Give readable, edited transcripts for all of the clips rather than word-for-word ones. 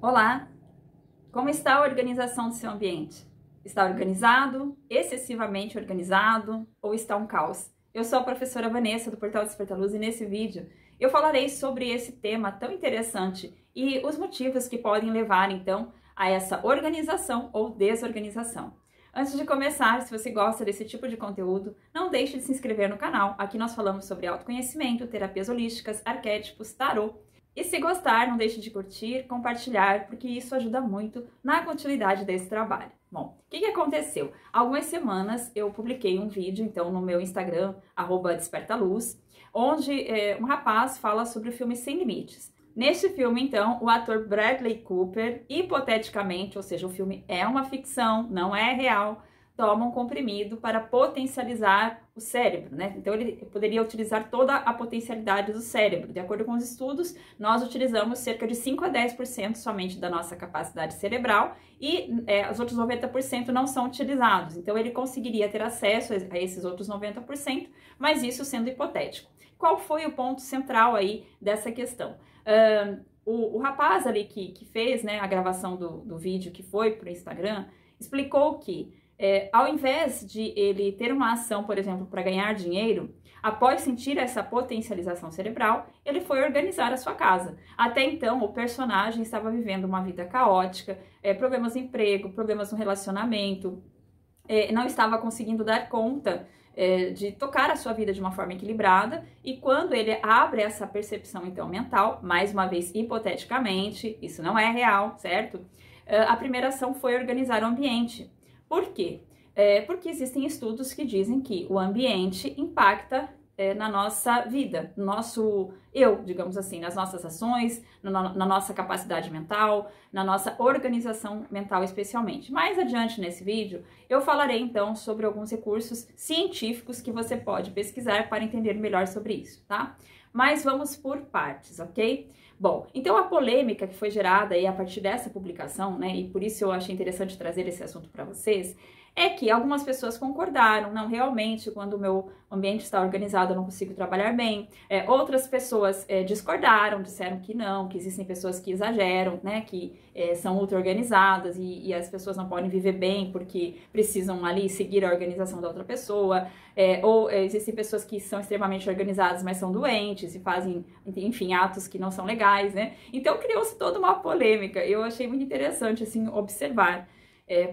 Olá! Como está a organização do seu ambiente? Está organizado, excessivamente organizado ou está um caos? Eu sou a professora Vanessa do Portal Desperta Luz e nesse vídeo eu falarei sobre esse tema tão interessante e os motivos que podem levar então a essa organização ou desorganização. Antes de começar, se você gosta desse tipo de conteúdo, não deixe de se inscrever no canal. Aqui nós falamos sobre autoconhecimento, terapias holísticas, arquétipos, tarô. E se gostar, não deixe de curtir, compartilhar, porque isso ajuda muito na continuidade desse trabalho. Bom, o que aconteceu? Há algumas semanas eu publiquei um vídeo, então, no meu Instagram, @despertaluz, onde um rapaz fala sobre o filme Sem Limites. Neste filme, então, o ator Bradley Cooper, hipoteticamente, ou seja, o filme é uma ficção, não é real, toma um comprimido para potencializar o cérebro, né? Então ele poderia utilizar toda a potencialidade do cérebro. De acordo com os estudos, nós utilizamos cerca de 5 a 10% somente da nossa capacidade cerebral e os outros 90% não são utilizados. Então ele conseguiria ter acesso a esses outros 90%, mas isso sendo hipotético. Qual foi o ponto central aí dessa questão? O rapaz ali que fez, né, a gravação do vídeo que foi para o Instagram, explicou que ao invés de ele ter uma ação, por exemplo, para ganhar dinheiro, após sentir essa potencialização cerebral, ele foi organizar a sua casa. Até então, o personagem estava vivendo uma vida caótica, problemas no emprego, problemas no relacionamento, não estava conseguindo dar conta de tocar a sua vida de uma forma equilibrada, e quando ele abre essa percepção, então, mental, mais uma vez, hipoteticamente, isso não é real, certo? A primeira ação foi organizar o ambiente. Por quê? Porque existem estudos que dizem que o ambiente impacta na nossa vida, no nosso eu, digamos assim, nas nossas ações, na nossa capacidade mental, na nossa organização mental especialmente. Mais adiante nesse vídeo, eu falarei então sobre alguns recursos científicos que você pode pesquisar para entender melhor sobre isso, tá? Mas vamos por partes, ok? Bom, então a polêmica que foi gerada aí a partir dessa publicação, né, e por isso eu achei interessante trazer esse assunto para vocês, é que algumas pessoas concordaram, não, realmente, quando o meu ambiente está organizado eu não consigo trabalhar bem. Outras pessoas discordaram, disseram que não, que existem pessoas que exageram, né, que são ultra organizadas e as pessoas não podem viver bem porque precisam ali seguir a organização da outra pessoa. Ou existem pessoas que são extremamente organizadas, mas são doentes e fazem, enfim, atos que não são legais, né? Então criou-se toda uma polêmica. Eu achei muito interessante, assim, observar.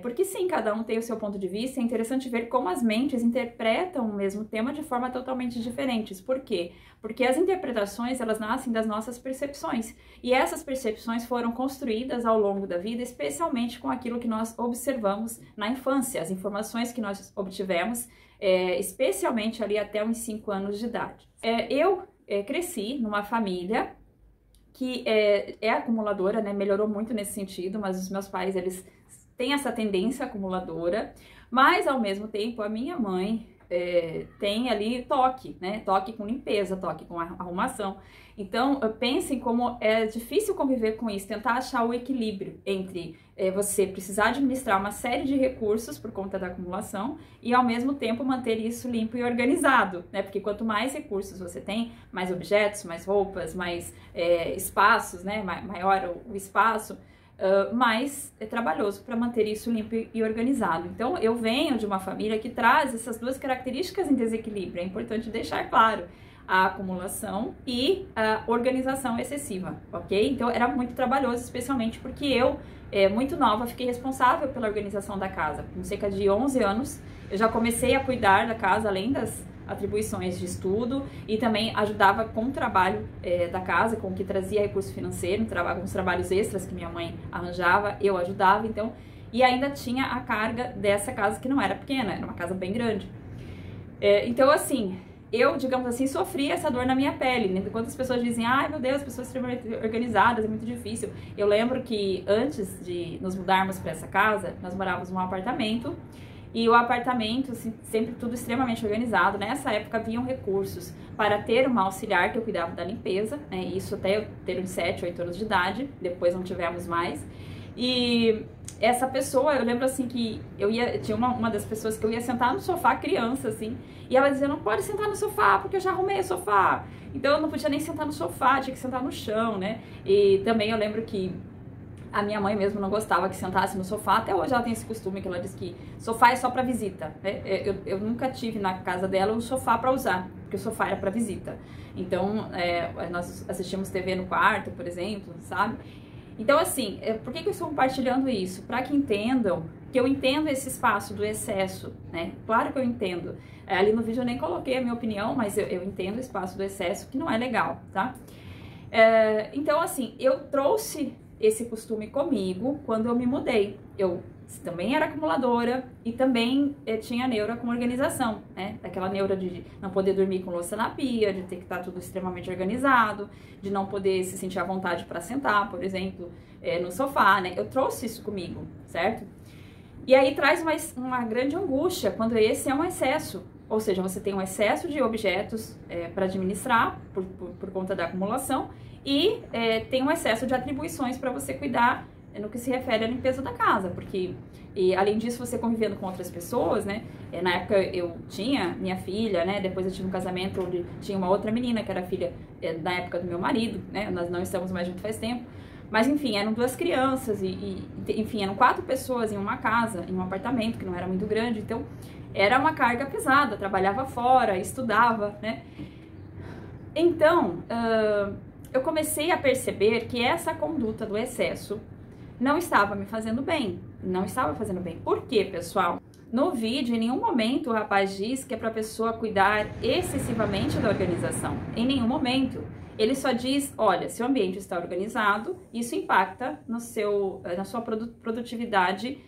Porque sim, cada um tem o seu ponto de vista, é interessante ver como as mentes interpretam o mesmo tema de forma totalmente diferentes. Por quê? Porque as interpretações, elas nascem das nossas percepções, e essas percepções foram construídas ao longo da vida, especialmente com aquilo que nós observamos na infância, as informações que nós obtivemos, especialmente ali até uns 5 anos de idade. Eu cresci numa família que é acumuladora, né? Melhorou muito nesse sentido, mas os meus pais, eles tem essa tendência acumuladora, mas ao mesmo tempo a minha mãe tem ali toque, né? Toque com limpeza, toque com arrumação. Então pensem como é difícil conviver com isso, tentar achar o equilíbrio entre você precisar administrar uma série de recursos por conta da acumulação e ao mesmo tempo manter isso limpo e organizado, né? Porque quanto mais recursos você tem, mais objetos, mais roupas, mais espaços, né? Maior o espaço, mais é trabalhoso para manter isso limpo e organizado. Então eu venho de uma família que traz essas duas características em desequilíbrio. É importante deixar claro a acumulação e a organização excessiva, ok? Então era muito trabalhoso, especialmente porque eu, muito nova, fiquei responsável pela organização da casa. Com cerca de 11 anos eu já comecei a cuidar da casa, além das atribuições de estudo, e também ajudava com o trabalho da casa, com o que trazia recurso financeiro, com os trabalhos extras que minha mãe arranjava, eu ajudava, então, e ainda tinha a carga dessa casa que não era pequena, era uma casa bem grande. Então, assim, eu, digamos assim, sofri essa dor na minha pele, né? Quando as pessoas dizem, ai meu Deus, pessoas extremamente organizadas, é muito difícil. Eu lembro que antes de nos mudarmos para essa casa, nós morávamos num apartamento, e o apartamento, assim, sempre tudo extremamente organizado. Nessa época haviam recursos para ter uma auxiliar que eu cuidava da limpeza, né? Isso até eu ter uns 7, 8 anos de idade, depois não tivemos mais. E essa pessoa, eu lembro assim que tinha uma das pessoas que eu ia sentar no sofá criança, assim, e ela dizia, não pode sentar no sofá, porque eu já arrumei o sofá. Então eu não podia nem sentar no sofá, tinha que sentar no chão, né? E também eu lembro que A minha mãe mesmo não gostava que sentasse no sofá, até hoje ela tem esse costume que ela diz que sofá é só para visita, né? Eu nunca tive na casa dela um sofá para usar, porque o sofá era para visita. Então, nós assistimos TV no quarto, por exemplo, sabe? Então, assim, por que eu estou compartilhando isso? Para que entendam que eu entendo esse espaço do excesso, né? Claro que eu entendo. Ali no vídeo eu nem coloquei a minha opinião, mas eu entendo o espaço do excesso, que não é legal, tá? Então, assim, eu trouxe esse costume comigo quando eu me mudei. Eu também era acumuladora e também tinha neura com organização, né? Aquela neura de não poder dormir com louça na pia, de ter que estar tudo extremamente organizado, de não poder se sentir à vontade para sentar, por exemplo, no sofá, né? Eu trouxe isso comigo, certo? E aí traz uma grande angústia quando esse é um excesso. Ou seja, você tem um excesso de objetos para administrar por conta da acumulação e tem um excesso de atribuições para você cuidar no que se refere à limpeza da casa, porque além disso você convivendo com outras pessoas, né? Na época eu tinha minha filha, né? Depois eu tive um casamento onde tinha uma outra menina que era filha da época do meu marido, né? Nós não estamos mais juntos faz tempo, mas enfim, eram 2 crianças enfim, eram 4 pessoas em uma casa, em um apartamento que não era muito grande, então era uma carga pesada, trabalhava fora, estudava, né? Então, eu comecei a perceber que essa conduta do excesso não estava me fazendo bem, não estava fazendo bem. Por quê, pessoal? No vídeo, em nenhum momento o rapaz diz que é para a pessoa cuidar excessivamente da organização, em nenhum momento. Ele só diz, olha, se o ambiente está organizado, isso impacta na sua produtividade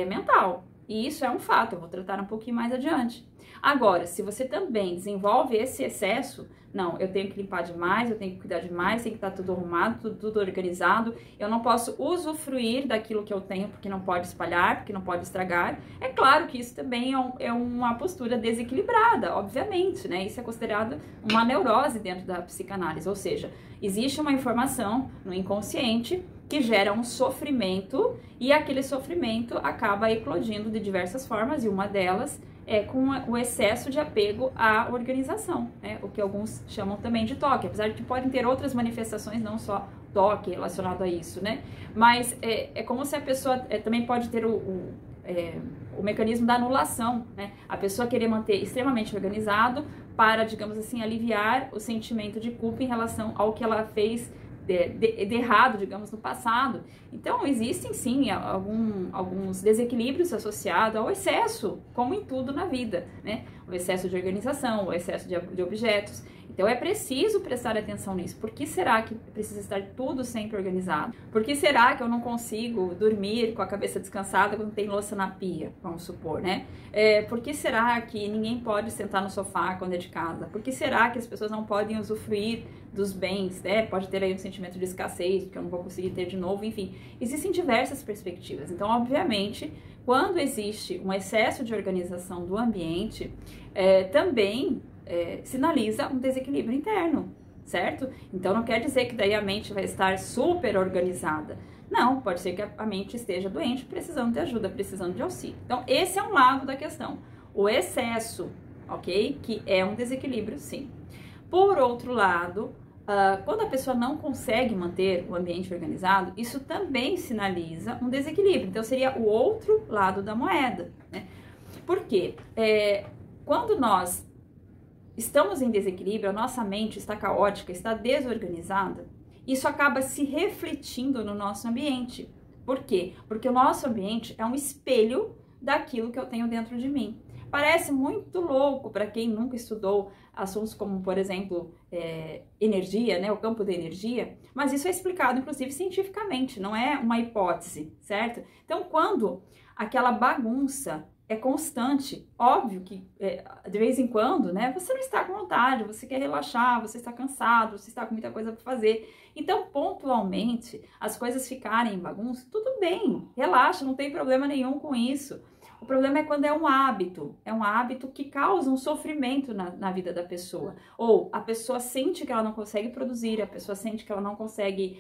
mental. E isso é um fato, eu vou tratar um pouquinho mais adiante. Agora, se você também desenvolve esse excesso, não, eu tenho que limpar demais, eu tenho que cuidar demais, tem que estar tudo arrumado, tudo organizado, eu não posso usufruir daquilo que eu tenho, porque não pode espalhar, porque não pode estragar. É claro que isso também é uma postura desequilibrada, obviamente, né? Isso é considerado uma neurose dentro da psicanálise, ou seja, existe uma informação no inconsciente que gera um sofrimento e aquele sofrimento acaba eclodindo de diversas formas e uma delas é com o excesso de apego à organização, né? O que alguns chamam também de toque, apesar de que podem ter outras manifestações, não só toque relacionado a isso, né? Mas é como se a pessoa também pode ter o mecanismo da anulação, né? A pessoa querer manter extremamente organizado para, digamos assim, aliviar o sentimento de culpa em relação ao que ela fez de errado, digamos, no passado. Então, existem sim alguns desequilíbrios associados ao excesso, como em tudo na vida, né? O excesso de organização, o excesso de objetos. Então, é preciso prestar atenção nisso. Por que será que precisa estar tudo sempre organizado? Por que será que eu não consigo dormir com a cabeça descansada quando tem louça na pia, vamos supor, né? Por que será que ninguém pode sentar no sofá quando é de casa? Por que será que as pessoas não podem usufruir dos bens, né? Pode ter aí um sentimento de escassez, que eu não vou conseguir ter de novo, enfim. Existem diversas perspectivas. Então, obviamente, quando existe um excesso de organização do ambiente, também sinaliza um desequilíbrio interno, certo? Então, não quer dizer que daí a mente vai estar super organizada. Não, pode ser que a mente esteja doente, precisando de ajuda, precisando de auxílio. Então, esse é um lado da questão. O excesso, ok? Que é um desequilíbrio, sim. Por outro lado, quando a pessoa não consegue manter o ambiente organizado, isso também sinaliza um desequilíbrio. Então, seria o outro lado da moeda, né? Por quê? Quando nós estamos em desequilíbrio, a nossa mente está caótica, está desorganizada, isso acaba se refletindo no nosso ambiente. Por quê? Porque o nosso ambiente é um espelho daquilo que eu tenho dentro de mim. Parece muito louco para quem nunca estudou assuntos como, por exemplo, energia, né, o campo da energia, mas isso é explicado, inclusive, cientificamente, não é uma hipótese, certo? Então, quando aquela bagunça é constante, óbvio que de vez em quando, né, você não está com vontade, você quer relaxar, você está cansado, você está com muita coisa para fazer. Então, pontualmente, as coisas ficarem em bagunça, tudo bem, relaxa, não tem problema nenhum com isso. O problema é quando é um hábito que causa um sofrimento na vida da pessoa. Ou a pessoa sente que ela não consegue produzir, a pessoa sente que ela não consegue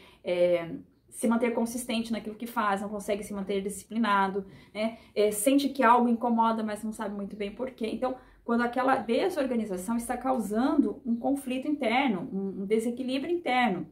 se manter consistente naquilo que faz, não consegue se manter disciplinado, né? Sente que algo incomoda, mas não sabe muito bem por quê. Então, quando aquela desorganização está causando um conflito interno, um desequilíbrio interno.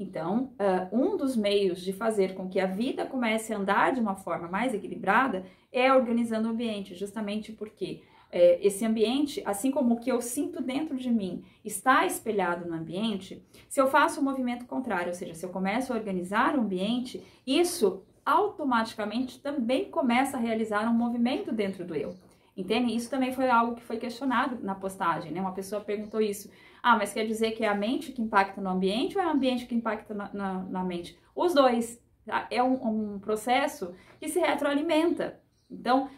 Então, um dos meios de fazer com que a vida comece a andar de uma forma mais equilibrada é organizando o ambiente, justamente porque esse ambiente, assim como o que eu sinto dentro de mim está espelhado no ambiente, se eu faço um movimento contrário, ou seja, se eu começo a organizar o ambiente, isso automaticamente também começa a realizar um movimento dentro do eu. Entende? Isso também foi algo que foi questionado na postagem, né? Uma pessoa perguntou isso. Ah, mas quer dizer que é a mente que impacta no ambiente ou é o ambiente que impacta na mente? Os dois. Tá? É um processo que se retroalimenta. Então,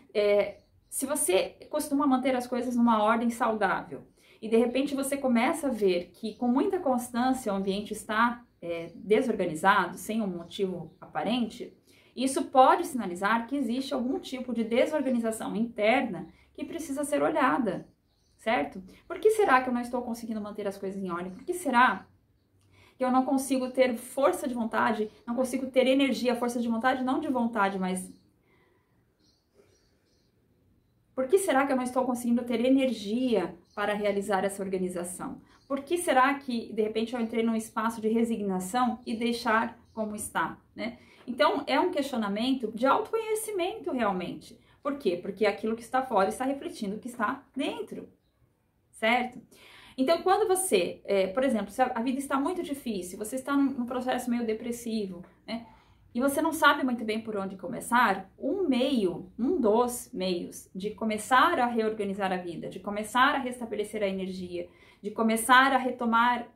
se você costuma manter as coisas numa ordem saudável e de repente você começa a ver que com muita constância o ambiente está desorganizado, sem um motivo aparente, isso pode sinalizar que existe algum tipo de desorganização interna que precisa ser olhada, certo? Por que será que eu não estou conseguindo manter as coisas em ordem? Por que será que eu não consigo ter força de vontade, não consigo ter energia, força de vontade, não de vontade, mas... Por que será que eu não estou conseguindo ter energia para realizar essa organização? Por que será que, de repente, eu entrei num espaço de resignação e deixar como está, né? Então, é um questionamento de autoconhecimento, realmente. Por quê? Porque aquilo que está fora está refletindo o que está dentro, certo? Então, quando você, por exemplo, se a vida está muito difícil, você está num processo meio depressivo, né? E você não sabe muito bem por onde começar, um dos meios de começar a reorganizar a vida, de começar a restabelecer a energia, de começar a retomar,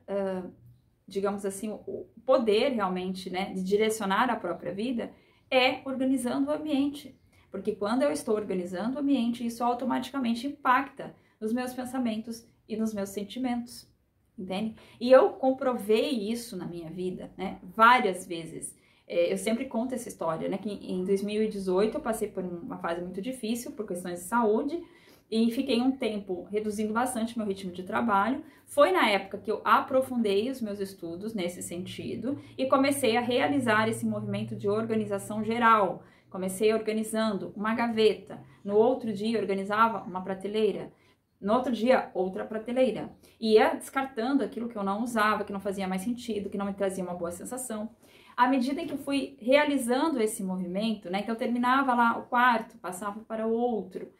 digamos assim, o poder realmente, né, de direcionar a própria vida, é organizando o ambiente. Porque quando eu estou organizando o ambiente, isso automaticamente impacta nos meus pensamentos e nos meus sentimentos, entende? E eu comprovei isso na minha vida, né, várias vezes. Eu sempre conto essa história, né, que em 2018 eu passei por uma fase muito difícil por questões de saúde e fiquei um tempo reduzindo bastante meu ritmo de trabalho. Foi na época que eu aprofundei os meus estudos nesse sentido e comecei a realizar esse movimento de organização geral. Comecei organizando uma gaveta, no outro dia organizava uma prateleira, no outro dia outra prateleira. Ia descartando aquilo que eu não usava, que não fazia mais sentido, que não me trazia uma boa sensação. À medida em que eu fui realizando esse movimento, né, então eu terminava lá o quarto, passava para o outro.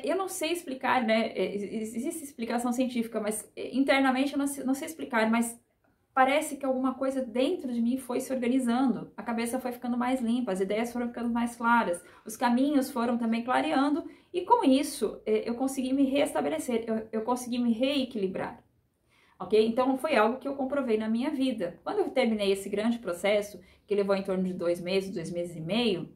Eu não sei explicar, né, existe explicação científica, mas internamente eu não sei explicar, mas parece que alguma coisa dentro de mim foi se organizando, a cabeça foi ficando mais limpa, as ideias foram ficando mais claras, os caminhos foram também clareando, e com isso eu consegui me restabelecer, eu consegui me reequilibrar. Ok? Então, foi algo que eu comprovei na minha vida. Quando eu terminei esse grande processo, que levou em torno de 2 meses e meio,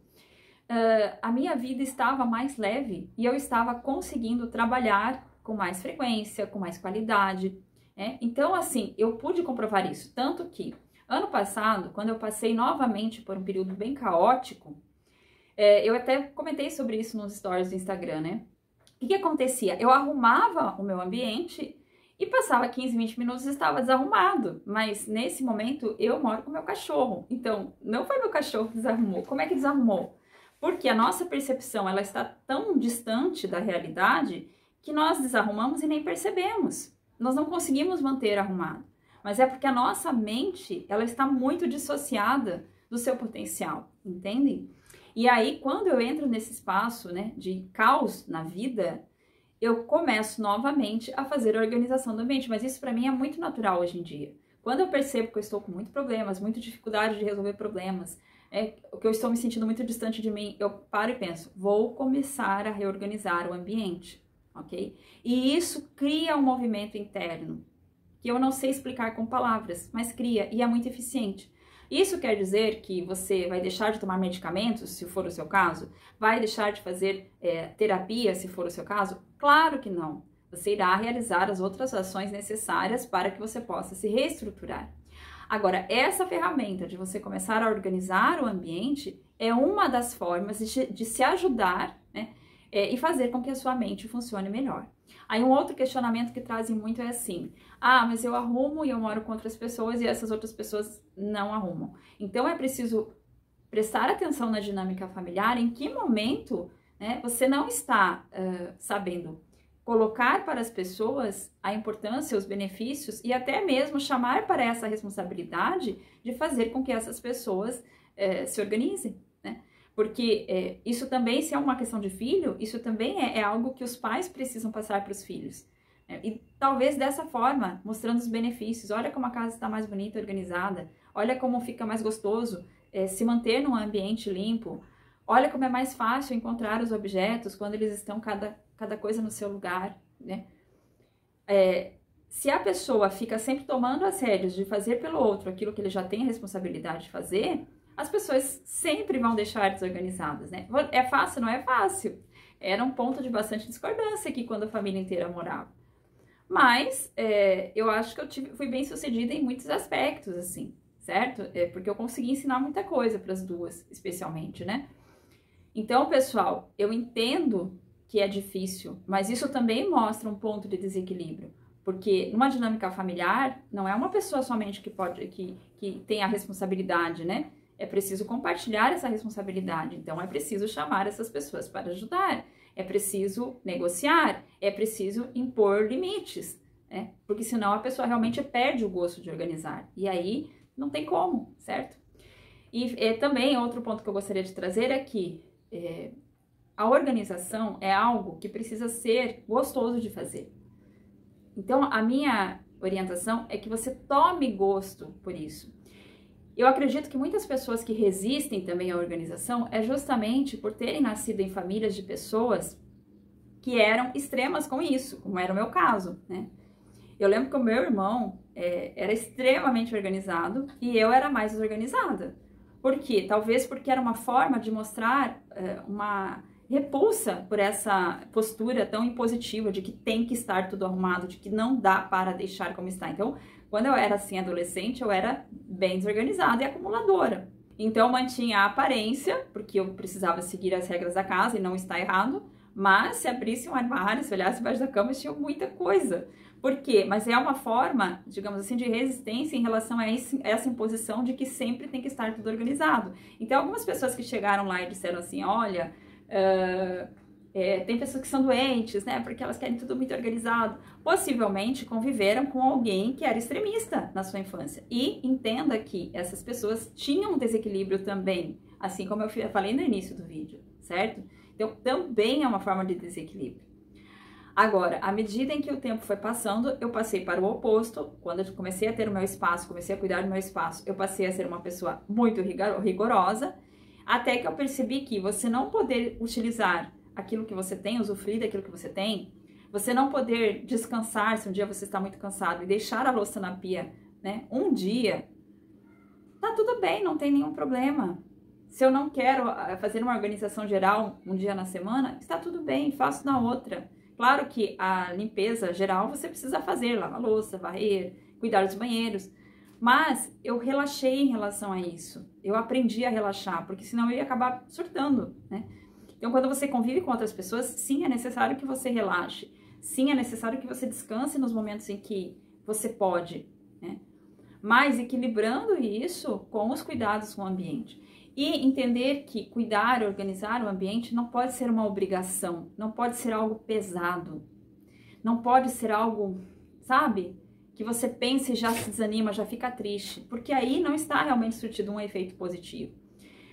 a minha vida estava mais leve e eu estava conseguindo trabalhar com mais frequência, com mais qualidade, né? Então, assim, eu pude comprovar isso. Tanto que, ano passado, quando eu passei novamente por um período bem caótico, eu até comentei sobre isso nos stories do Instagram, né? O que acontecia? Eu arrumava o meu ambiente e passava 15, 20 minutos e estava desarrumado. Mas nesse momento eu moro com meu cachorro. Então, não foi meu cachorro que desarrumou. Como é que desarrumou? Porque a nossa percepção ela está tão distante da realidade que nós desarrumamos e nem percebemos. Nós não conseguimos manter arrumado. Mas é porque a nossa mente ela está muito dissociada do seu potencial, entendem? E aí, quando eu entro nesse espaço, né, de caos na vida, eu começo novamente a fazer a organização do ambiente, mas isso para mim é muito natural hoje em dia. Quando eu percebo que eu estou com muitos problemas, muita dificuldade de resolver problemas, que eu estou me sentindo muito distante de mim, eu paro e penso, vou começar a reorganizar o ambiente, ok? E isso cria um movimento interno, que eu não sei explicar com palavras, mas cria, e é muito eficiente. Isso quer dizer que você vai deixar de tomar medicamentos, se for o seu caso? Vai deixar de fazer terapia, se for o seu caso? Claro que não. Você irá realizar as outras ações necessárias para que você possa se reestruturar. Agora, essa ferramenta de você começar a organizar o ambiente é uma das formas de se ajudar, né, e fazer com que a sua mente funcione melhor. Aí um outro questionamento que trazem muito é assim, mas eu arrumo e eu moro com outras pessoas e essas outras pessoas não arrumam. Então é preciso prestar atenção na dinâmica familiar, em que momento, né, você não está sabendo colocar para as pessoas a importância, os benefícios e até mesmo chamar para essa responsabilidade de fazer com que essas pessoas se organizem, né? Porque isso também, se é uma questão de filho, isso também é algo que os pais precisam passar para os filhos. E talvez dessa forma, mostrando os benefícios. Olha como a casa está mais bonita, organizada. Olha como fica mais gostoso se manter num ambiente limpo. Olha como é mais fácil encontrar os objetos quando eles estão cada coisa no seu lugar, né? Se a pessoa fica sempre tomando as rédeas de fazer pelo outro aquilo que ele já tem a responsabilidade de fazer, as pessoas sempre vão deixar desorganizadas, né? É fácil? Não é fácil. Era um ponto de bastante discordância aqui quando a família inteira morava. Mas eu acho que eu fui bem sucedida em muitos aspectos, assim, certo? Porque eu consegui ensinar muita coisa para as duas, especialmente, né? Então, pessoal, eu entendo que é difícil, mas isso também mostra um ponto de desequilíbrio. Porque numa dinâmica familiar, não é uma pessoa somente que tem a responsabilidade, né? É preciso compartilhar essa responsabilidade. Então, é preciso chamar essas pessoas para ajudar. É preciso negociar. É preciso impor limites, né? Porque senão a pessoa realmente perde o gosto de organizar. E aí, não tem como, certo? E também, outro ponto que eu gostaria de trazer é que a organização é algo que precisa ser gostoso de fazer. Então, a minha orientação é que você tome gosto por isso. Eu acredito que muitas pessoas que resistem também à organização é justamente por terem nascido em famílias de pessoas que eram extremas com isso, como era o meu caso, né? Eu lembro que o meu irmão era extremamente organizado e eu era mais desorganizada. Por quê? Talvez porque era uma forma de mostrar uma repulsa por essa postura tão impositiva de que tem que estar tudo arrumado, de que não dá para deixar como está. Então, quando eu era assim adolescente, eu era bem desorganizada e acumuladora. Então, eu mantinha a aparência, porque eu precisava seguir as regras da casa e não está errado, mas se abrisse um armário, se olhasse embaixo da cama, tinha muita coisa. Por quê? Mas é uma forma, digamos assim, de resistência em relação a essa imposição de que sempre tem que estar tudo organizado. Então, algumas pessoas que chegaram lá e disseram assim, olha, tem pessoas que são doentes, né, porque elas querem tudo muito organizado, possivelmente conviveram com alguém que era extremista na sua infância. E entenda que essas pessoas tinham um desequilíbrio também, assim como eu falei no início do vídeo, certo? Então, também é uma forma de desequilíbrio. Agora, à medida em que o tempo foi passando, eu passei para o oposto. Quando eu comecei a ter o meu espaço, comecei a cuidar do meu espaço, eu passei a ser uma pessoa muito rigorosa, até que eu percebi que você não poder utilizar aquilo que você tem, usufruir daquilo que você tem, você não poder descansar se um dia você está muito cansado e deixar a louça na pia, né, um dia, tá tudo bem, não tem nenhum problema. Se eu não quero fazer uma organização geral um dia na semana, está tudo bem, faço na outra. Claro que a limpeza geral você precisa fazer, lavar a louça, varrer, cuidar dos banheiros. Mas eu relaxei em relação a isso. Eu aprendi a relaxar, porque senão eu ia acabar surtando, né? Então, quando você convive com outras pessoas, sim, é necessário que você relaxe. Sim, é necessário que você descanse nos momentos em que você pode, né? Mas equilibrando isso com os cuidados com o ambiente. E entender que cuidar, organizar o ambiente não pode ser uma obrigação, não pode ser algo pesado, não pode ser algo, sabe, que você pensa e já se desanima, já fica triste, porque aí não está realmente surtindo um efeito positivo.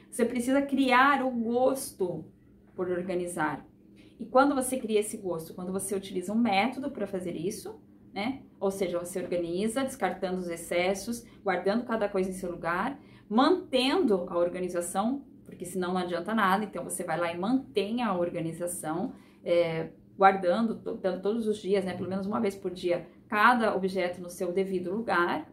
Você precisa criar o gosto por organizar. E quando você cria esse gosto, quando você utiliza um método para fazer isso, né? Ou seja, você organiza, descartando os excessos, guardando cada coisa em seu lugar, mantendo a organização, porque senão não adianta nada, então você vai lá e mantém a organização, guardando todos os dias, né, pelo menos uma vez por dia, cada objeto no seu devido lugar,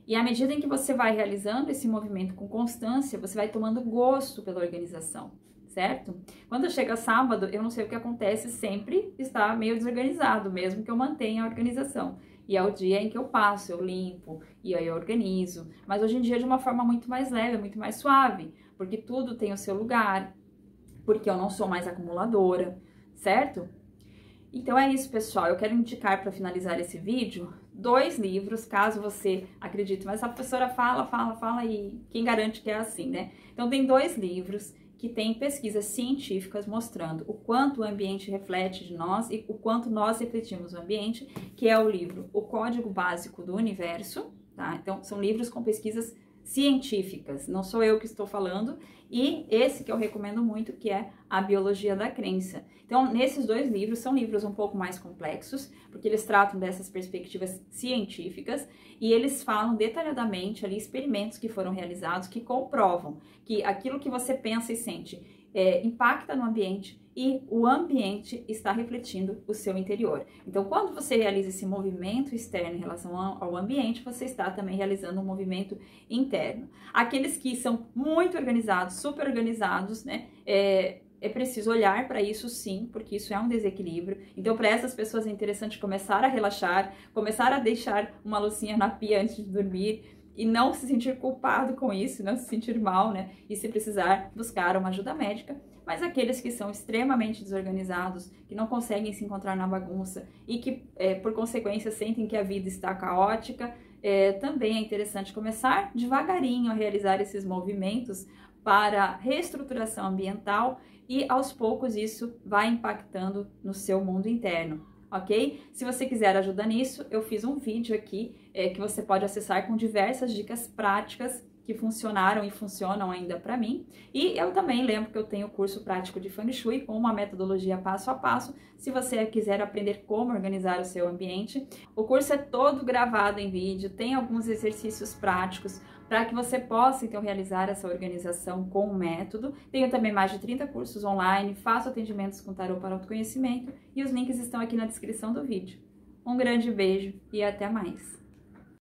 e à medida em que você vai realizando esse movimento com constância, você vai tomando gosto pela organização, certo? Quando chega sábado, eu não sei o que acontece, sempre está meio desorganizado, mesmo que eu mantenha a organização. E é o dia em que eu passo, eu limpo, e aí eu organizo. Mas hoje em dia de uma forma muito mais leve, muito mais suave, porque tudo tem o seu lugar, porque eu não sou mais acumuladora, certo? Então é isso, pessoal. Eu quero indicar para finalizar esse vídeo 2 livros, caso você acredite. Mas a professora fala e quem garante que é assim, né? Então tem 2 livros que tem pesquisas científicas mostrando o quanto o ambiente reflete de nós e o quanto nós refletimos o ambiente, que é o livro O Código Básico do Universo, tá? Então, são livros com pesquisas científicas, não sou eu que estou falando, e esse que eu recomendo muito, que é A Biologia da Crença. Então, nesses dois livros, são livros um pouco mais complexos, porque eles tratam dessas perspectivas científicas, e eles falam detalhadamente ali experimentos que foram realizados, que comprovam que aquilo que você pensa e sente impacta no ambiente, e o ambiente está refletindo o seu interior. Então, quando você realiza esse movimento externo em relação ao ambiente, você está também realizando um movimento interno. Aqueles que são muito organizados, super organizados, né? É preciso olhar para isso sim, porque isso é um desequilíbrio. Então, para essas pessoas é interessante começar a relaxar, começar a deixar uma loucinha na pia antes de dormir, e não se sentir culpado com isso, não se sentir mal, né? E se precisar, buscar uma ajuda médica. Mas aqueles que são extremamente desorganizados, que não conseguem se encontrar na bagunça e que, por consequência, sentem que a vida está caótica, também é interessante começar devagarinho a realizar esses movimentos para reestruturação ambiental e, aos poucos, isso vai impactando no seu mundo interno. Ok? Se você quiser ajuda nisso, eu fiz um vídeo aqui que você pode acessar com diversas dicas práticas que funcionaram e funcionam ainda para mim. E eu também lembro que eu tenho o curso prático de Feng Shui com uma metodologia passo a passo, se você quiser aprender como organizar o seu ambiente. O curso é todo gravado em vídeo, tem alguns exercícios práticos para que você possa então realizar essa organização com o método. Tenho também mais de 30 cursos online, faço atendimentos com tarô para autoconhecimento e os links estão aqui na descrição do vídeo. Um grande beijo e até mais!